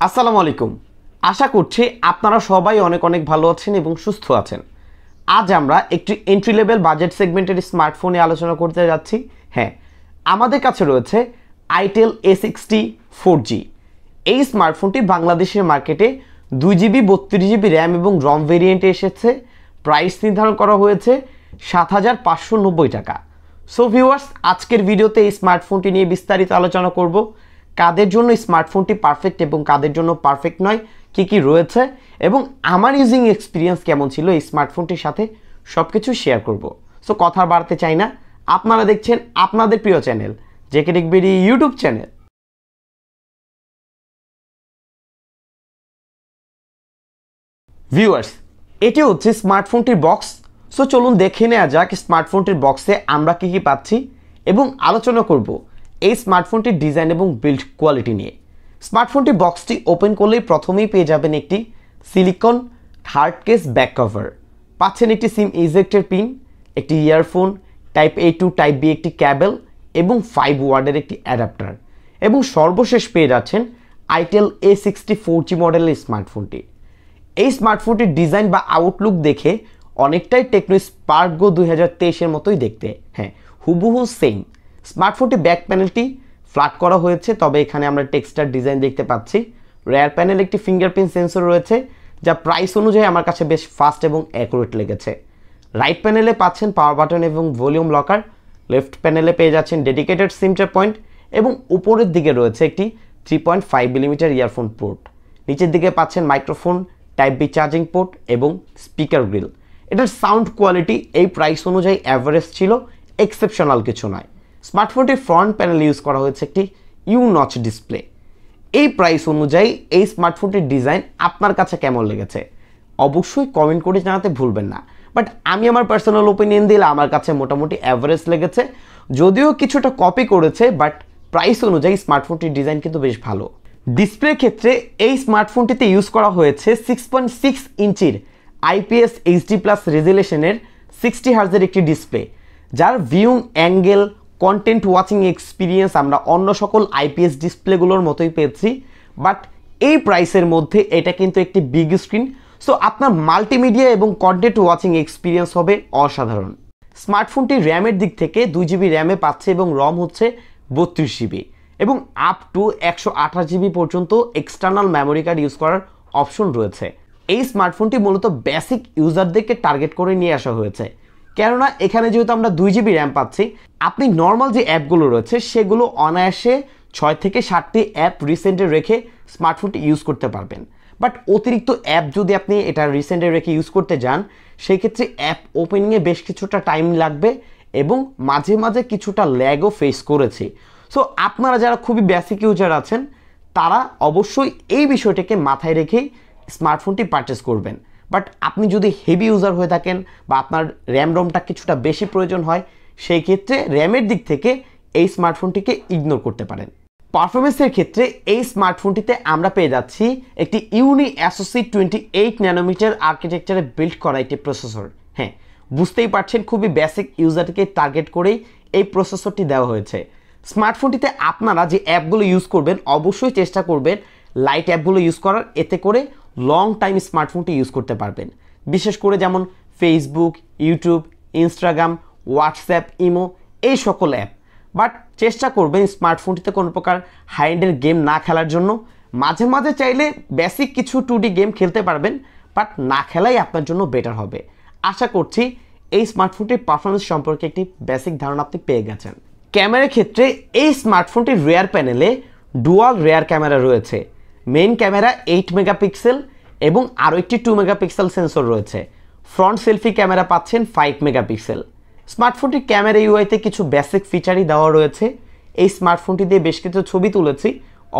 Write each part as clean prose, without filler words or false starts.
আসসালামু আলাইকুম। আশা করছি আপনারা সবাই অনেক অনেক ভালো আছেন এবং সুস্থ আছেন। আজ আমরা একটি এন্ট্রি লেভেল বাজেট সেগমেন্টের স্মার্টফোন নিয়ে আলোচনা করতে যাচ্ছি। হ্যাঁ, আমাদের কাছে রয়েছে আইটেল A60 4G। এই স্মার্টফোনটি বাংলাদেশের মার্কেটে 2GB 32GB র্যাম এবং রম ভেরিয়েন্টে এসেছে। প্রাইস নির্ধারণ করা হয়েছে 7,590 টাকা। সো ভিউয়ার্স, আজকের ভিডিওতে এই স্মার্টফোনটি নিয়ে বিস্তারিত আলোচনা করব। কাদের জন্য স্মার্টফোনটি পারফেক্ট এবং কাদের জন্য পারফেক্ট নয়, কি কি রয়েছে এবং আমার ইউজিং এক্সপিরিয়েন্স কেমন ছিল এই স্মার্টফোনটির সাথে সব কিছু শেয়ার করব। সো কথা বাড়াতে চাই না, আপনারা দেখছেন আপনাদের প্রিয় channel JK Techberry YouTube channel. Viewers, এটি হচ্ছে স্মার্টফোনটির বক্স। সো চলুন দেখে নেওয়া যাক স্মার্টফোনটির বক্সে আমরা কি কি পাচ্ছি এবং আলোচনা করব এই স্মার্টফোনটির ডিজাইন এবং বিল্ড কোয়ালিটি নিয়ে। স্মার্টফোনটি বক্সটি ওপেন করলেই প্রথমেই পেয়ে যাবেন একটি silicon hard case back cover, পাচ্ছেন একটি সিম ইজেক্টের পিন, একটি earphone, type A to type B একটি ক্যাবেল এবং 5 ওয়াটের একটি অ্যাডাপ্টার, এবং সর্বশেষ পেয়ে যাচ্ছেন আইটেল A60 4G মডেলের স্মার্টফোনটি। এই স্মার্টফোনটির ডিজাইন বা আউটলুক দেখে অনেকটাই টেকনো স্পার্ক গো 2023-এর মতোই দেখতে। হ্যাঁ, হুবহু সেম। স্মার্টফোনটি ব্যাক প্যানেলটি ফ্ল্যাট করা হয়েছে, তবে এখানে আমরা টেক্সচার ডিজাইন দেখতে পাচ্ছি। রেয়ার প্যানেল একটি ফিঙ্গারপ্রিন্ট সেন্সর রয়েছে, যা প্রাইস অনুযায়ী আমার কাছে বেশ ফাস্ট এবং অ্যাকুরেট লেগেছে। রাইট প্যানেলে পাচ্ছেন পাওয়ার বাটন এবং ভলিউম লকার। লেফট প্যানেলে পেয়ে যাচ্ছেন ডেডিকেটেড সিম ট্র্যাপ পয়েন্ট এবং উপরের দিকে রয়েছে একটি 3.5mm ইয়ারফোন পোর্ট। নিচের দিকে পাচ্ছেন microphone, type B charging port এবং স্পিকার গ্রিল। এটার সাউন্ড কোয়ালিটি এই প্রাইস অনুযায়ী অ্যাভারেজ ছিল, এক্সেপশনাল কিছু নয়। স্মার্টফোনটির ফ্রন্ট প্যানেল ইউজ করা হয়েছে একটি ইউ নচ ডিসপ্লে। এই প্রাইস অনুযায়ী এই স্মার্টফোনটির ডিজাইন আপনার কাছে কেমন লেগেছে অবশ্যই কমেন্ট করে জানাতে ভুলবেন না। বাট আমি আমার পার্সোনাল ওপিনিয়ন দিলে আমার কাছে মোটামুটি অ্যাভারেজ লেগেছে, যদিও কিছুটা কপি করেছে, বাট প্রাইস অনুযায়ী স্মার্টফোনটির ডিজাইন কিন্তু বেশ ভালো। ডিসপ্লের ক্ষেত্রে এই স্মার্টফোনটিতে ইউজ করা হয়েছে 6.6 ইঞ্চির IPS HD+ রেজুলেশনের 60 হার্জের একটি ডিসপ্লে, যার viewing angle, content watching experience আমরা অন্য সকল IPS ডিসপ্লেগুলোর মতোই পেয়েছি। বাট এই প্রাইসের মধ্যে এটা কিন্তু একটি বিগ স্ক্রিন, সো আপনার মাল্টিমিডিয়া এবং কন্টেন্ট ওয়াচিং এক্সপিরিয়েন্স হবে অসাধারণ। স্মার্টফোনটি র্যামের দিক থেকে 2GB র্যামে পাচ্ছে এবং রম হচ্ছে 32GB এবং আপ টু 128GB পর্যন্ত এক্সটার্নাল মেমোরি কার্ড ইউজ করার অপশন রয়েছে। এই স্মার্টফোনটি মূলত বেসিক ইউজারদেরকে টার্গেট করে নিয়ে আসা হয়েছে, কেননা এখানে যেহেতু আমরা 2GB র্যাম পাচ্ছি, আপনি নর্মাল যে অ্যাপগুলো রয়েছে সেগুলো অনায়াসে 6 থেকে 7টি অ্যাপ রিসেন্টে রেখে স্মার্টফোনটি ইউজ করতে পারবেন। বাট অতিরিক্ত অ্যাপ যদি আপনি এটা রিসেন্টে রেখে ইউজ করতে যান, সেই ক্ষেত্রে অ্যাপ ওপেনিংয়ে বেশ কিছুটা টাইম লাগবে এবং মাঝে মাঝে কিছুটা ল্যাগও ফেস করেছি। সো আপনারা যারা খুবই বেসিক ইউজার আছেন, তারা অবশ্যই এই বিষয়টাকে মাথায় রেখেই স্মার্টফোনটি পারচেস করবেন। বাট আপনি যদি হেভি ইউজার হয়ে থাকেন বা আপনার র্যাম রমটা কিছুটা বেশি প্রয়োজন হয়, সেই ক্ষেত্রে র্যামের দিক থেকে এই স্মার্টফোনটিকে ইগনোর করতে পারেন। পারফরমেন্সের ক্ষেত্রে এই স্মার্টফোনটিতে আমরা পেয়ে যাচ্ছি একটি ইউনি অ্যাসোসি 28 ন্যানোমিটার আর্কিটেকচারে বিল্ড করা একটি প্রসেসর। হ্যাঁ, বুঝতেই পারছেন খুবই বেসিক ইউজারকে টার্গেট করেই এই প্রসেসরটি দেওয়া হয়েছে। স্মার্টফোনটিতে আপনারা যে অ্যাপগুলো ইউজ করবেন অবশ্যই চেষ্টা করবেন লাইট অ্যাপগুলো ইউজ করার, এতে করে লং টাইম স্মার্টফোনটি ইউজ করতে পারবেন। বিশেষ করে যেমন Facebook, YouTube, Instagram, WhatsApp, imo, এই সকল অ্যাপ। বাট চেষ্টা করবেন স্মার্টফোনটিতে কোনো প্রকার হাই এন্ডের গেম না খেলার জন্য। মাঝে মাঝে চাইলে বেসিক কিছু 2D গেম খেলতে পারবেন, বাট না খেলাই আপনার জন্য বেটার হবে। আশা করছি এই স্মার্টফোনটির পারফরমেন্স সম্পর্কে একটি বেসিক ধারণা আপনি পেয়ে গেছেন। ক্যামেরার ক্ষেত্রে এই স্মার্টফোনটির রেয়ার প্যানেলে ডুয়াল রেয়ার ক্যামেরা রয়েছে। মেইন ক্যামেরা 8 মেগাপিক্সেল এবং আরও একটি 2 মেগাপিক্সেল সেন্সর রয়েছে। ফ্রন্ট সেলফি ক্যামেরা পাচ্ছেন 5 মেগাপিক্সেল। স্মার্টফোনটির ক্যামেরা ইউআইতে কিছু বেসিক ফিচারই দেওয়া রয়েছে। এই স্মার্টফোনটি দিয়ে বেশ কিছু ছবি তুলেছি,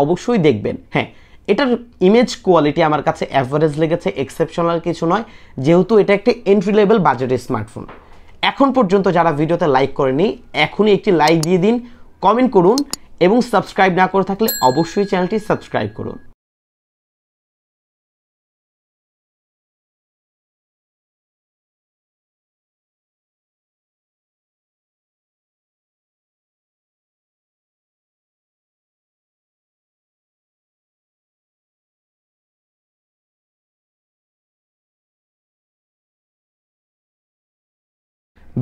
অবশ্যই দেখবেন। হ্যাঁ, এটার ইমেজ কোয়ালিটি আমার কাছে অ্যাভারেজ লেগেছে, এক্সেপশনাল কিছু নয়, যেহেতু এটা একটি এন্ট্রি লেভেল বাজেটের স্মার্টফোন। এখন পর্যন্ত যারা ভিডিওতে লাইক করেনি, এখনই একটি লাইক দিয়ে দিন, কমেন্ট করুন এবং সাবস্ক্রাইব না করে থাকলে অবশ্যই চ্যানেলটি সাবস্ক্রাইব করুন।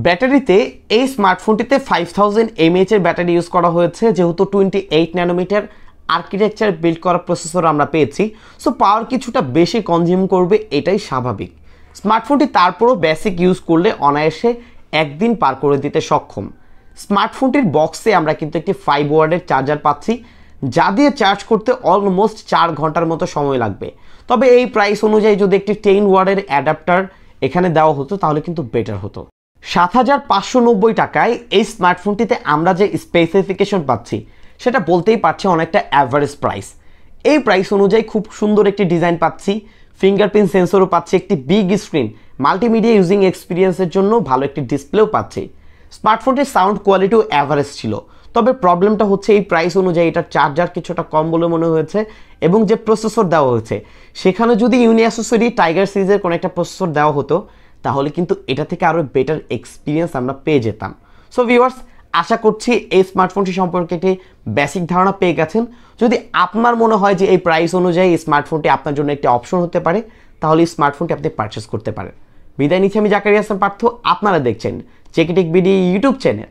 ব্যাটারিতে এই স্মার্টফোনটিতে 5000 mAh এর ব্যাটারি ইউজ করা হয়েছে, যেহেতু 28 ন্যানোমিটার আর্কিটেকচার বিল্ড করা প্রসেসর আমরা পেয়েছি, সো পাওয়ার কিছুটা বেশি কনজিউম করবে, এটাই স্বাভাবিক। স্মার্টফোনটি তারপরও বেসিক ইউজ করলে অনায়াসে একদিন পার করে দিতে সক্ষম। স্মার্টফোনটির বক্সে আমরা কিন্তু একটি 5 ওয়াটের চার্জার পাচ্ছি, যা দিয়ে চার্জ করতে অলমোস্ট 4 ঘন্টার মতো সময় লাগবে। তবে এই প্রাইস অনুযায়ী যদি একটি 10 ওয়াটের অ্যাডাপ্টার এখানে দেওয়া হতো তাহলে কিন্তু বেটার হতো। 7590 টাকায় এই স্মার্টফোনটিতে আমরা যে স্পেসিফিকেশন পাচ্ছি সেটা বলতেই পারছি অনেকটা অ্যাভারেজ প্রাইস। এই প্রাইস অনুযায়ী খুব সুন্দর একটি ডিজাইন পাচ্ছি, ফিঙ্গারপ্রিন্ট সেন্সরও পাচ্ছি, একটি বিগ স্ক্রিন, মাল্টিমিডিয়া ইউজিং এক্সপিরিয়েন্সের জন্য ভালো একটি ডিসপ্লেও পাচ্ছি। স্মার্টফোনটির সাউন্ড কোয়ালিটিও অ্যাভারেজ ছিল, তবে প্রবলেমটা হচ্ছে এই প্রাইস অনুযায়ী এটার চার্জার কিছুটা কম বলে মনে হয়েছে, এবং যে প্রসেসর দেওয়া হয়েছে সেখানে যদি ইউনিঅ্যাসেসরি টাইগার সিরিজের কোনো একটা প্রসেসর দেওয়া হতো তাহলে কিন্তু এটা থেকে আরও বেটার এক্সপিরিয়েন্স আমরা পেয়ে যেতাম। সো ভিউয়ার্স, আশা করছি এই স্মার্টফোনটি সম্পর্কে একটি বেসিক ধারণা পেয়ে গেছেন। যদি আপনার মনে হয় যে এই প্রাইস অনুযায়ী এই স্মার্টফোনটি আপনার জন্য একটি অপশন হতে পারে, তাহলে এই স্মার্টফোনটি আপনি পারচেস করতে পারেন। বিদায় নিচ্ছি, আমি জাকারিয়া হাসান পার্থ। আপনারা দেখছেন check it BD YouTube channel.